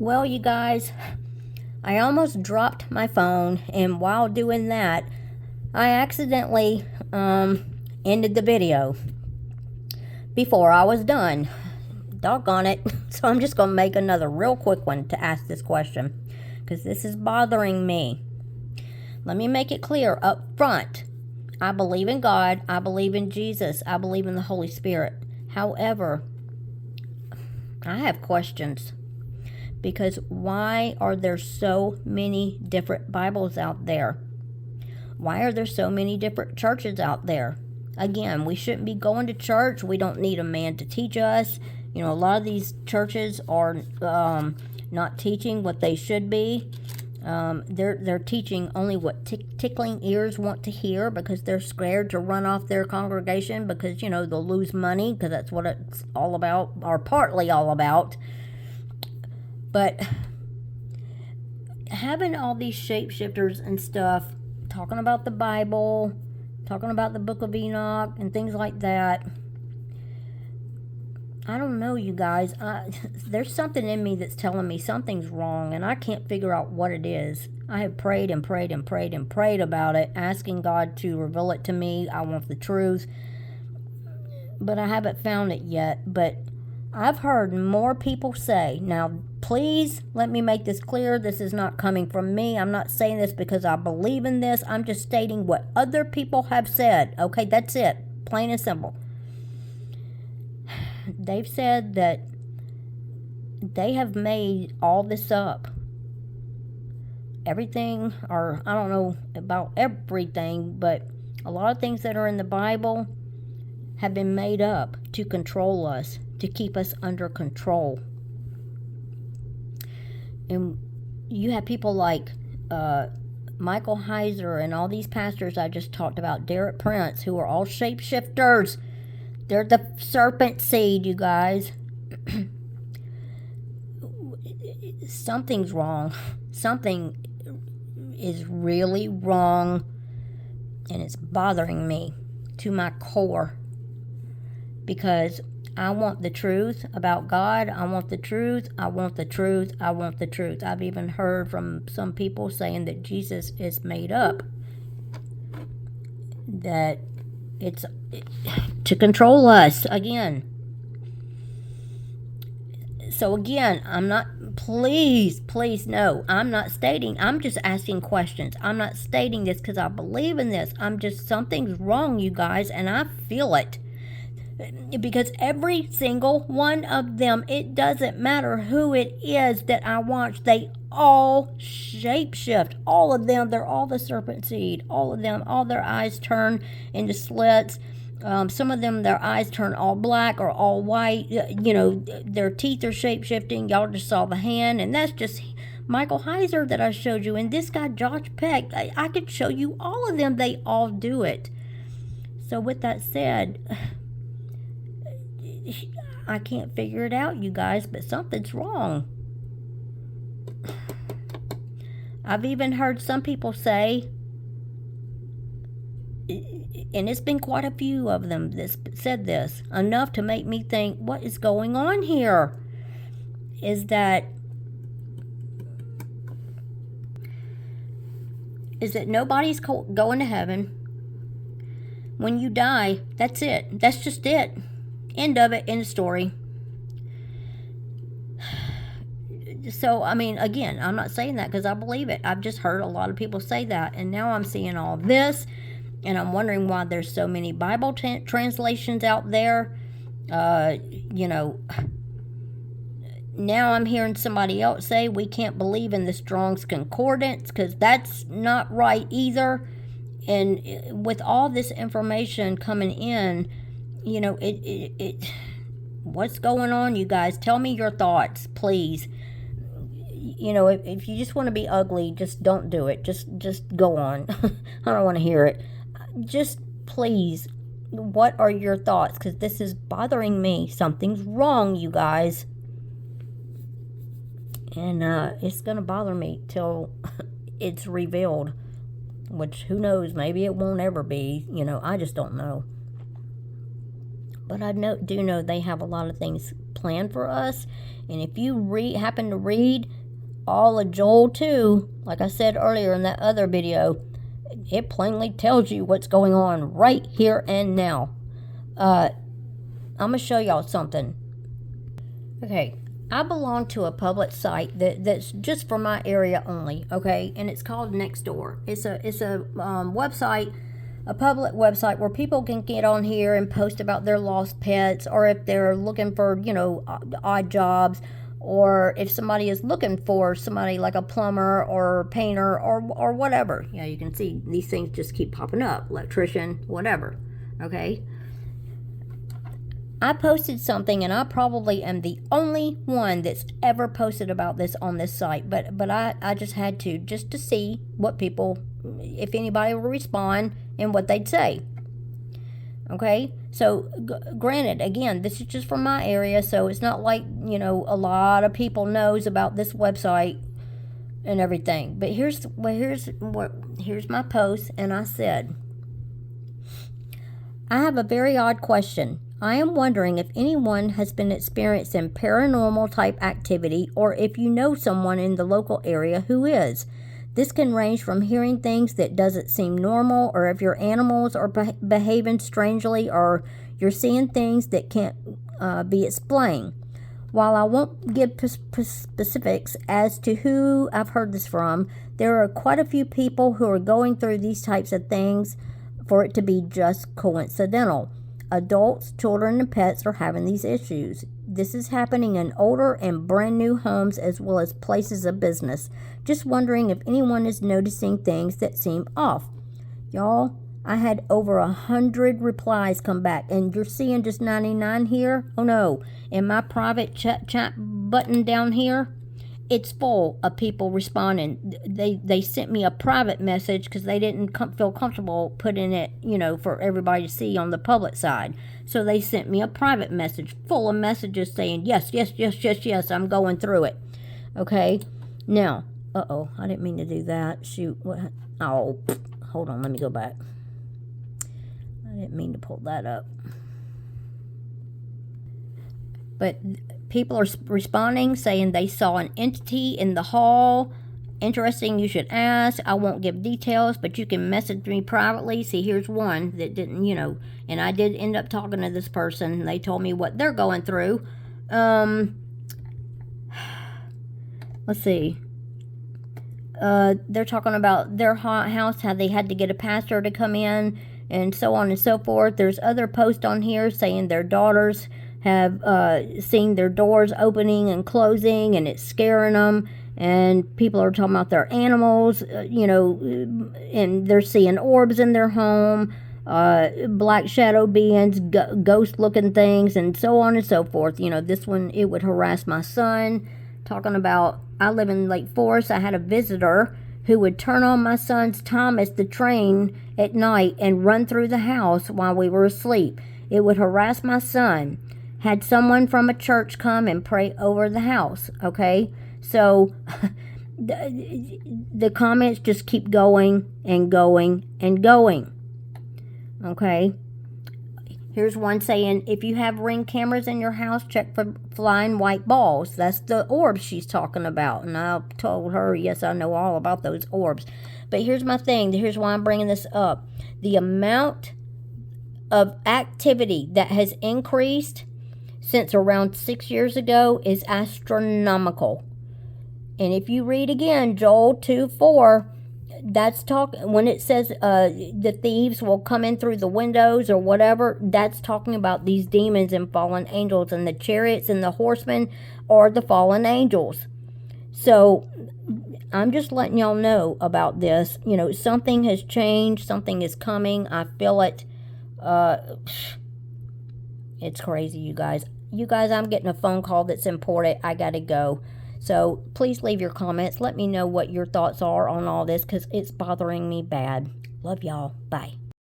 Well, you guys, I almost dropped my phone, and while doing that, I accidentally ended the video before I was done. Doggone it. So I'm just going to make another real quick one to ask this question, because this is bothering me. Let me make it clear up front. I believe in God. I believe in Jesus. I believe in the Holy Spirit. However, I have questions. Because why are there so many different Bibles out there? Why are there so many different churches out there? Again, we shouldn't be going to church. We don't need a man to teach us. You know, a lot of these churches are not teaching what they should be. They're teaching only what tickling ears want to hear, because they're scared to run off their congregation, because, you know, they'll lose money, because that's what it's all about, or partly all about. But having all these shapeshifters and stuff, talking about the Bible, talking about the Book of Enoch and things like that, I don't know, you guys. There's something in me that's telling me something's wrong, and I can't figure out what it is. I have prayed and prayed and prayed and prayed about it, asking God to reveal it to me. I want the truth, but I haven't found it yet. But I've heard more people say, now please let me make this clear, this is not coming from me. I'm not saying this because I believe in this. I'm just stating what other people have said. Okay, that's it. Plain and simple. They've said that they have made all this up. Everything, or I don't know about everything, but a lot of things that are in the Bible have been made up to control us, to keep us under control. And you have people like Michael Heiser and all these pastors I just talked about, Derek Prince, who are all shapeshifters. They're the serpent seed, you guys. Something's wrong. Something is really wrong, and it's bothering me to my core, because I want the truth about God. I want the truth. I want the truth. I want the truth. I've even heard from some people saying that Jesus is made up, that it's to control us again. So again, I'm not, please, no, I'm not stating, I'm just asking questions. I'm not stating this because I believe in this. I'm just, something's wrong, you guys, and I feel it. Because every single one of them, it doesn't matter who it is that I watch, they all shapeshift. All of them, they're all the serpent seed. All of them, all their eyes turn into slits. Some of them, their eyes turn all black or all white. You know, their teeth are shapeshifting. Y'all just saw the hand, and that's just Michael Heiser that I showed you. And this guy, Josh Peck, I could show you all of them. They all do it. So with that said, I can't figure it out, you guys, but something's wrong. I've even heard some people say, and it's been quite a few of them that said this, enough to make me think, what is going on here? Is that nobody's going to heaven. When you die, that's it. That's just it. End of it, end of story. So, I mean, again, I'm not saying that because I believe it. I've just heard a lot of people say that. And now I'm seeing all this. And I'm wondering why there's so many Bible translations out there. You know, now I'm hearing somebody else say we can't believe in the Strong's Concordance, because that's not right either. And with all this information coming in, you know, what's going on, you guys? Tell me your thoughts, please. You know, if you just want to be ugly, just don't do it. Just go on. I don't want to hear it. Just please, what are your thoughts? Because this is bothering me. Something's wrong, you guys. And it's going to bother me till it's revealed. Which, who knows, maybe it won't ever be. You know, I just don't know. But I do know they have a lot of things planned for us. And if you happen to read all of Joel 2, like I said earlier in that other video, it plainly tells you what's going on right here and now. I'm going to show y'all something. Okay, I belong to a public site that's just for my area only, okay? And it's called Nextdoor. It's a website, a public website where people can get on here and post about their lost pets, or if they're looking for, odd jobs, or if somebody is looking for somebody like a plumber or painter or whatever. Yeah, you can see these things just keep popping up, electrician, whatever, okay? I posted something, and I probably am the only one that's ever posted about this on this site, but I just had to, just to see what people, if anybody will respond and what they'd say. Okay, so granted, again, this is just from my area, so it's not like, a lot of people knows about this website and everything. But here's my post, and I said, I have a very odd question. I am wondering if anyone has been experiencing paranormal type activity, or if you know someone in the local area who is. This can range from hearing things that doesn't seem normal, or if your animals are behaving strangely, or you're seeing things that can't be explained. While I won't give specifics as to who I've heard this from, there are quite a few people who are going through these types of things for it to be just coincidental. Adults, children, and pets are having these issues. This is happening in older and brand new homes as well as places of business. Just wondering if anyone is noticing things that seem off. Y'all, I had over 100 replies come back, and you're seeing just 99 here? Oh no, in my private chat button down here, it's full of people responding. They sent me a private message because they didn't feel comfortable putting it, for everybody to see on the public side. So they sent me a private message full of messages saying, yes, I'm going through it. Okay? Now, I didn't mean to do that. Shoot. What? Oh, hold on. Let me go back. I didn't mean to pull that up. But people are responding, saying they saw an entity in the hall. Interesting, you should ask. I won't give details, but you can message me privately. See, here's one that didn't, and I did end up talking to this person, and they told me what they're going through. Let's see. They're talking about their house, how they had to get a pastor to come in, and so on and so forth. There's other posts on here saying their daughters have seen their doors opening and closing, and it's scaring them. And people are talking about their animals, and they're seeing orbs in their home, black shadow beings, ghost-looking things, and so on and so forth. This one, it would harass my son. Talking about, I live in Lake Forest. I had a visitor who would turn on my son's Thomas the train at night and run through the house while we were asleep. It would harass my son. Had someone from a church come and pray over the house, okay? So the comments just keep going and going and going, okay? Here's one saying, if you have Ring cameras in your house, check for flying white balls. That's the orbs she's talking about. And I told her, yes, I know all about those orbs. But here's my thing. Here's why I'm bringing this up. The amount of activity that has increased since around 6 years ago is astronomical. And if you read again, Joel 2:4, that's when it says the thieves will come in through the windows or whatever, that's talking about these demons and fallen angels, and the chariots and the horsemen are the fallen angels. So I'm just letting y'all know about this. Something has changed, something is coming. I feel it. It's crazy, you guys. I'm getting a phone call that's important. I gotta go. So please leave your comments. Let me know what your thoughts are on all this, because it's bothering me bad. Love y'all. Bye.